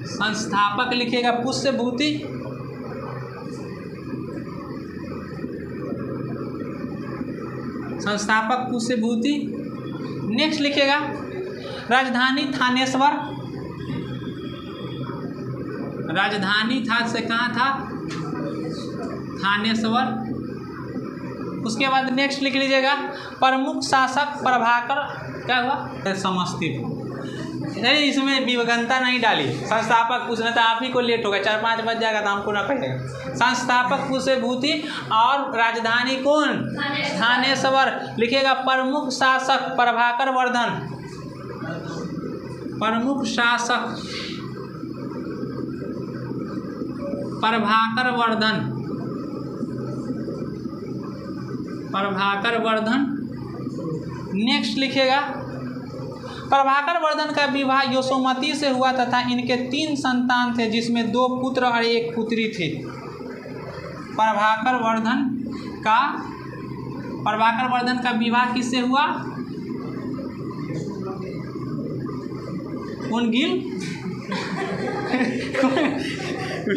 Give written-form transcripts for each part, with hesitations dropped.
संस्थापक लिखिएगा पुष्यभूति, संस्थापक पुष्यभूति। नेक्स्ट लिखिएगा राजधानी थानेश्वर, राजधानी था से कहाँ था, थानेश्वर। उसके बाद नेक्स्ट लिख लीजिएगा प्रमुख शासक प्रभाकर, क्या हुआ, समस्तीपुर। नहीं इसमें विवगंता नहीं डाली, संस्थापक पूछना था, आप ही को लेट होगा, 4-5 बज जाएगा तो हमको ना कहेगा। संस्थापक पुष्यभूति और राजधानी कौन, थानेश्वर लिखिएगा। प्रमुख शासक प्रभाकर वर्धन, प्रमुख शासक प्रभाकर वर्धन, प्रभाकर वर्धन। नेक्स्ट लिखिएगा प्रभाकर वर्धन का विवाह यशोमती से हुआ तथा इनके 3 संतान थे जिसमें 2 पुत्र और 1 पुत्री थी। प्रभाकर वर्धन का विवाह किससे हुआ, कौन गिल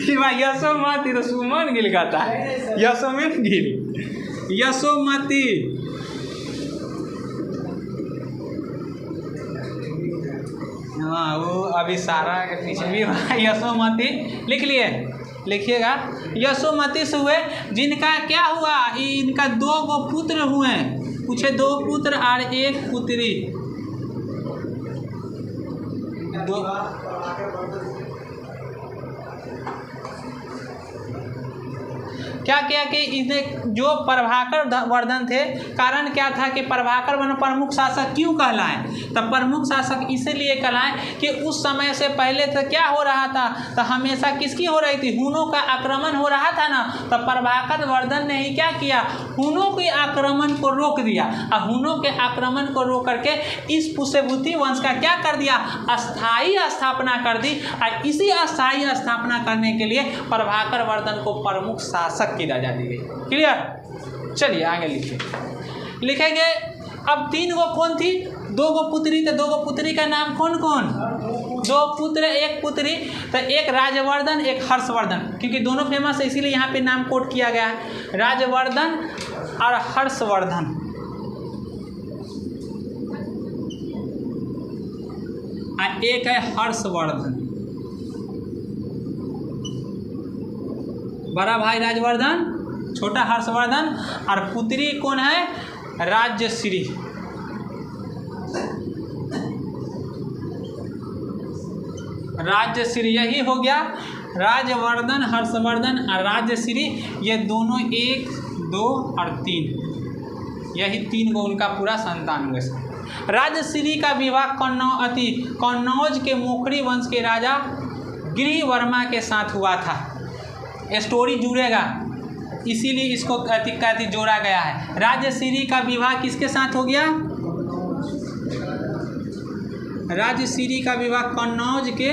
विवाह यशोमती, तो सुमन गिल का था, यशोमन गिल, यशोमती। हाँ वो अभी सारा के पीछे भी यशोमती लिख लिए, लिखिएगा यशोमती से हुए जिनका क्या हुआ, इनका 2 गो पुत्र हुए, पूछे 2 पुत्र और 1 पुत्री। क्या किया कि इन्हें जो प्रभाकर वर्धन थे, कारण क्या था कि प्रभाकर वर्धन प्रमुख शासक क्यों कहलाए, तब प्रमुख शासक इसीलिए कहलाए कि उस समय से पहले तो क्या हो रहा था, तो हमेशा किसकी हो रही थी, हुनों का आक्रमण हो रहा था ना। तो प्रभाकर वर्धन ने ही क्या किया, हुनों के आक्रमण को रोक दिया, और हुनों के आक्रमण को रोक करके इस पुष्यभूति वंश का क्या कर दिया, अस्थायी स्थापना कर दी। और इसी अस्थायी स्थापना करने के लिए प्रभाकर वर्धन को प्रमुख शासक की दर्जा दी गई। क्लियर, चलिए आगे लिखेंगे। अब 3 गो कौन थी, 2 गो पुत्री थे, 2 गो पुत्री का नाम कौन कौन, 2 पुत्र 1 पुत्री, तो एक राजवर्धन एक हर्षवर्धन, क्योंकि दोनों फेमस है इसीलिए यहाँ पे नाम कोट किया गया है, राजवर्धन और हर्षवर्धन। और एक है हर्षवर्धन, बड़ा भाई राजवर्धन, छोटा हर्षवर्धन, और पुत्री कौन है, राजश्री। राजश्री यही हो गया, राजवर्धन, हर्षवर्धन और राजश्री, ये दोनों 1, 2 और 3, यही 3 को उनका पूरा संतान हुए। राजश्री का विवाह कन्नौज के मोखरी वंश के राजा गिरिवर्मा के साथ हुआ था। स्टोरी जुड़ेगा इसीलिए इसको कहती जोड़ा गया है। राजश्री का विवाह किसके साथ हो गया, राजश्री का विवाह कन्नौज के,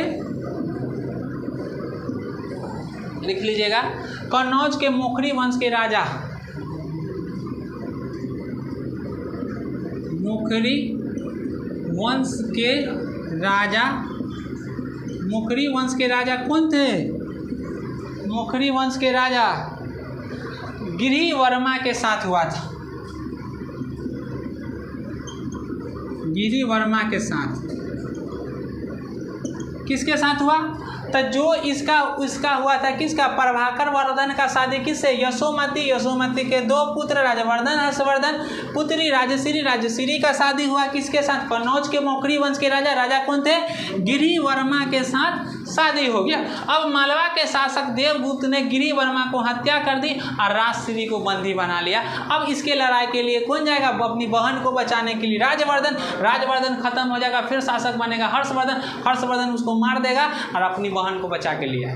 लिख लीजिएगा, कन्नौज के मोखरी वंश के राजा, मोखरी वंश के राजा, मोखरी वंश के राजा कौन थे, मोखरी वंश के राजा गिरिवर्मा के साथ हुआ था, गिरिवर्मा के साथ। किसके साथ हुआ, तो जो इसका हुआ था, किसका, प्रभाकर वर्धन का शादी किससे, यशोमती के 2 पुत्र राजवर्धन हर्षवर्धन, पुत्री राजश्री, राजश्री का शादी हुआ किसके साथ, कन्नौज के मोखरी वंश के राजा कौन थे, गिरिवर्मा के साथ शादी हो गया। अब मालवा के शासक देवगुप्त ने गिरिवर्मा को हत्या कर दी और राजश्री को बंदी बना लिया। अब इसके लड़ाई के लिए कौन जाएगा, अपनी बहन को बचाने के लिए राजवर्धन खत्म हो जाएगा, फिर शासक बनेगा हर्षवर्धन उसको मार देगा और अपनी बहन को बचा के लिया।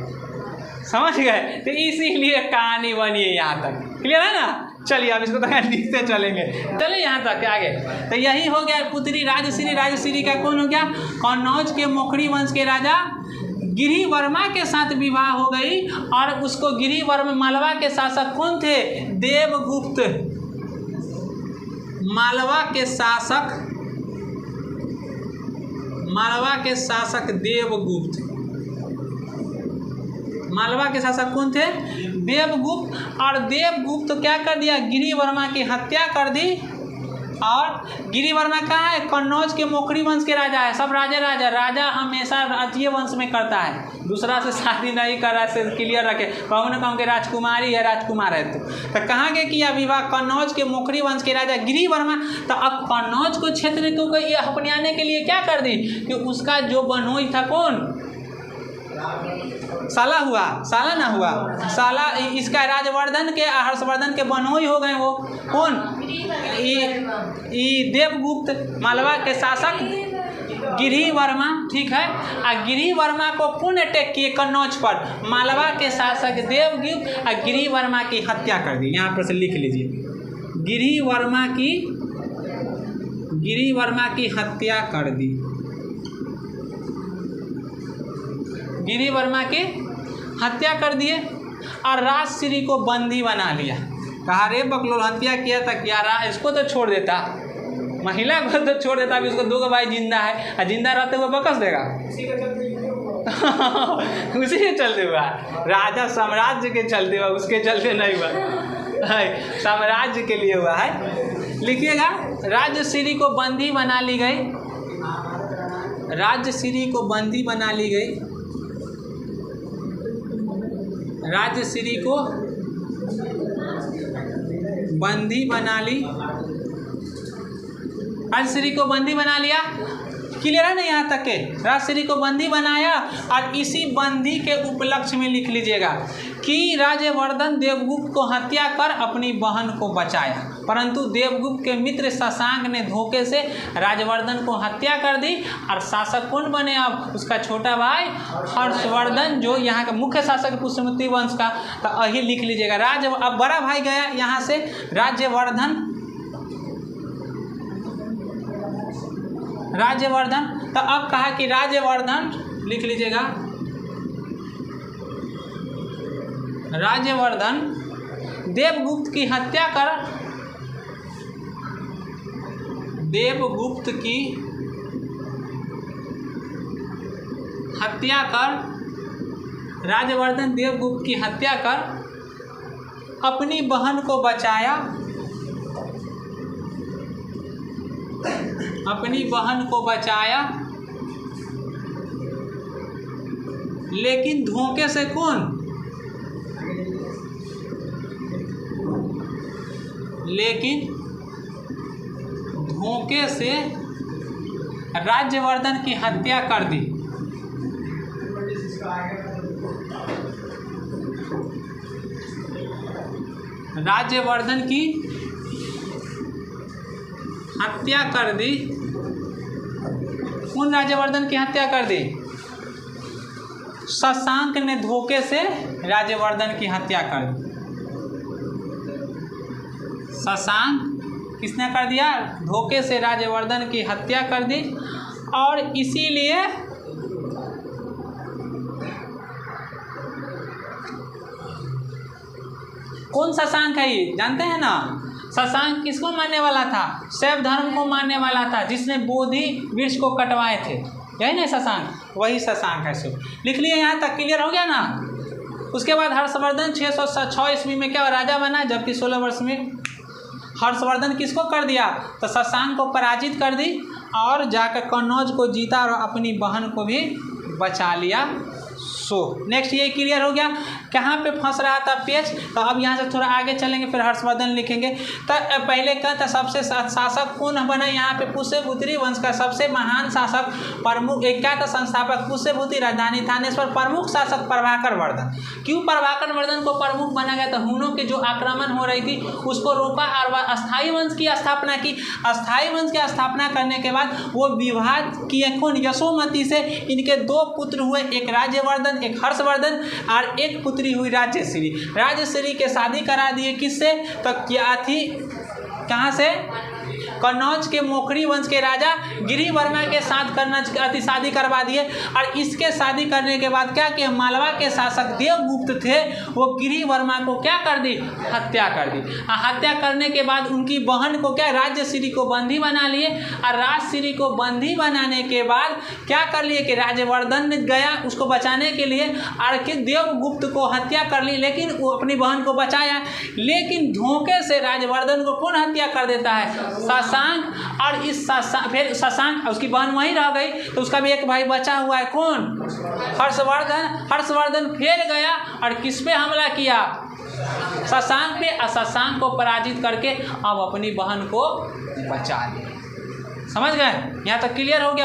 समझ गए, तो इसीलिए कहानी बनी है यहाँ तक। क्लियर है ना, चलिए अब इसको तो लिखते चलेंगे, चलिए यहाँ तक आगे। तो यही हो गया पुत्री राजश्री का कौन हो गया, कन्नौज के मोखरी वंश के राजा गिरिवर्मा के साथ विवाह हो गई, और उसको गिरिवर्मा, मालवा के शासक कौन थे, देवगुप्त, मालवा के शासक देवगुप्त, मालवा के शासक कौन थे? देवगुप्त। और देवगुप्त तो क्या कर दिया? गिरिवर्मा की हत्या कर दी। और गिरिवर्मा कहाँ है? कन्नौज के मोखरी वंश के राजा है। सब राजा हमेशा राजीय वंश में करता है, दूसरा से शादी नहीं कर रहा है, क्लियर रखे। कहूँ न कहूँ के राजकुमारी है, राजकुमार है। तो कहाँ के किया विवाह? कन्नौज के मोखरी वंश के राजा गिरिवर्मा। तो अब कन्नौज को क्षेत्र को ये अपनाने के लिए क्या कर दी कि उसका जो बनोई था कौन? साला हुआ, साला ना हुआ, साला इसका राजवर्धन के हर्षवर्धन के बनोई हो गए। वो कौन? देवगुप्त, मालवा के शासक गिरिवर्मा, ठीक है। और गिरिवर्मा को पुनः अटैक किए कन्नौज पर। मालवा के शासक देवगुप्त और गिरिवर्मा की हत्या कर दी। यहाँ पर से लिख लीजिए, गिरिवर्मा की हत्या कर दी। गिरिवर्मा की हत्या कर दिए और राजश्री को बंदी बना लिया। कहा रे बकलोल, हत्या किया था क्या? इसको तो छोड़ देता, महिला को तो छोड़ देता। अभी उसको 2 भाई जिंदा है और जिंदा रहते हुए बकस देगा। उसी के चलते हुआ राजा, साम्राज्य के चलते हुआ, उसके चलते नहीं हुआ है, साम्राज्य के लिए हुआ है। लिखिएगा, राजश्री को बंदी बना ली गई। राजश्री को बंदी बना ली गई। राजश्री को बंदी बना ली। राजश्री को बंदी बना लिया। क्लियर है ना यहाँ तक के? राजश्री को बंदी बनाया। और इसी बंदी के उपलक्ष्य में लिख लीजिएगा कि राजवर्धन देवगुप्त को हत्या कर अपनी बहन को बचाया, परंतु देवगुप्त के मित्र शशांक ने धोखे से राजवर्धन को हत्या कर दी। और शासक कौन बने? अब उसका छोटा भाई हर्षवर्धन, जो यहाँ का मुख्य शासक पुष्यमित्र वंश का। तो यही लिख लीजिएगा। अब बड़ा भाई गया यहाँ से राज्यवर्धन। तो अब कहा कि राज्यवर्धन, लिख लीजिएगा, राज्यवर्धन देवगुप्त की हत्या कर, देवगुप्त की हत्या कर, राज्यवर्धन देवगुप्त की हत्या कर अपनी बहन को बचाया, अपनी बहन को बचाया। लेकिन धोखे से कौन? लेकिन धोखे से राज्यवर्धन की हत्या कर दी। राज्यवर्धन की हत्या कर दी। कौन राज्यवर्धन की हत्या कर दी? शशांक ने धोखे से राज्यवर्धन की हत्या कर दी। शशांक किसने कर दिया? धोखे से राज्यवर्धन की हत्या कर दी। और इसीलिए कौन शशांक है ये जानते हैं ना? शशांक किसको मानने वाला था? शैव धर्म को मानने वाला था, जिसने बोधि वृक्ष को कटवाए थे। यही ना शशांक? वही शशांक है। सब लिख लिए यहाँ तक? क्लियर हो गया ना? उसके बाद हर्षवर्धन 606 ईस्वी में क्या राजा बना, जबकि 16 वर्ष में हर्षवर्धन किसको कर दिया? तो शशांक को पराजित कर दी और जाकर कन्नौज को जीता और अपनी बहन को भी बचा लिया। सो नेक्स्ट ये क्लियर हो गया कहाँ पे फंस रहा था पेज। तो अब यहाँ से थोड़ा आगे चलेंगे, फिर हर्षवर्धन लिखेंगे। तो पहले क्या था? सबसे शासक कौन बना यहाँ पे? पुष्यभूति वंश का सबसे महान शासक प्रमुख एक क्या था? संस्थापक पुष्यभूति, राजधानी थानेश्वर, प्रमुख शासक प्रभाकर वर्धन। क्यों प्रभाकर वर्धन को प्रमुख बना गया? तो हुनों के जो आक्रमण हो रही थी उसको रोका और अस्थायी वंश की स्थापना की। अस्थायी वंश की स्थापना करने के बाद वो विवाह किए कौन? यशोमती से। इनके 2 पुत्र हुए, एक राज्यवर्धन एक हर्षवर्धन, और एक पुत्री हुई राजश्री। राजश्री के शादी करा दिए किससे? तो क्या थी? कहाँ से? कन्नौज के मोखरी वंश के राजा गिरिवर्मा के साथ शादी करवा दिए। और इसके शादी करने के बाद क्या किया, मालवा के शासक देवगुप्त थे, वो गिरिवर्मा को क्या कर दी, हत्या कर दी। हत्या करने के बाद उनकी बहन को क्या, राजश्री को बंदी बना लिए। और राजश्री को बंदी बनाने के बाद क्या कर लिए कि राजवर्धन गया उसको बचाने के लिए, और कि देवगुप्त को हत्या कर ली, लेकिन वो अपनी बहन को बचाया। लेकिन धोखे से राजवर्धन को कौन हत्या कर देता है, शशांक। और इस फिर शशांक, उसकी बहन वहीं रह गई, तो उसका भी एक भाई बचा हुआ है, कौन, हर्षवर्धन। हर्षवर्धन फिर गया और किस पे हमला किया, शशांक पे। और शशांक को पराजित करके अब अपनी बहन को बचा लिया। समझ गए, यहाँ तक क्लियर हो गया।